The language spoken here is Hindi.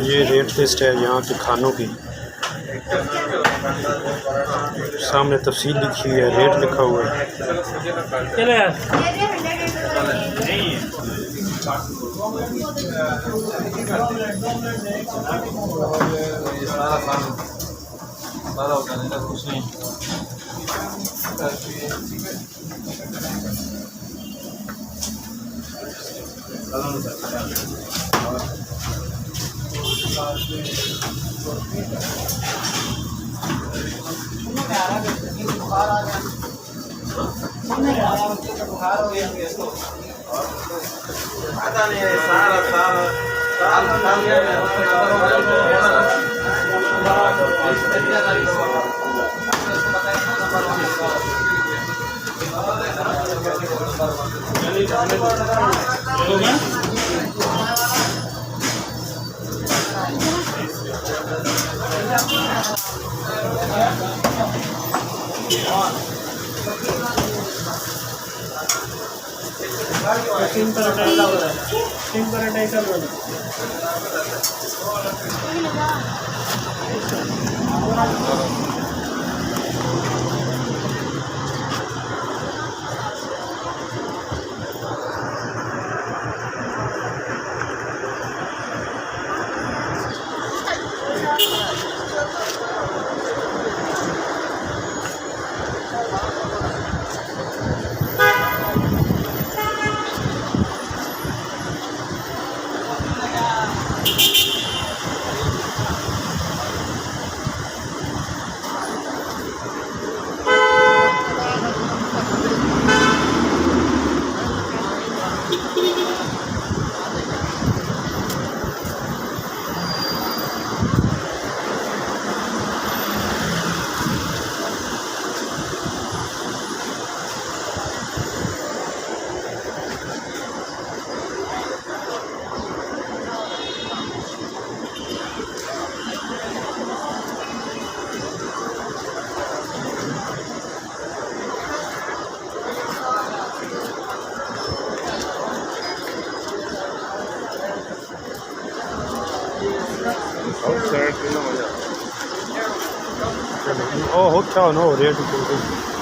ये रेट लिस्ट है यहाँ के खानों की, सामने तफसील लिखी हुई है, रेट लिखा हुआ है। चलो यार सारा होता नहीं कुछ नहीं। बुखार हो गया तीन पराठा ऐसा बोला Oh, hotel, no, रेट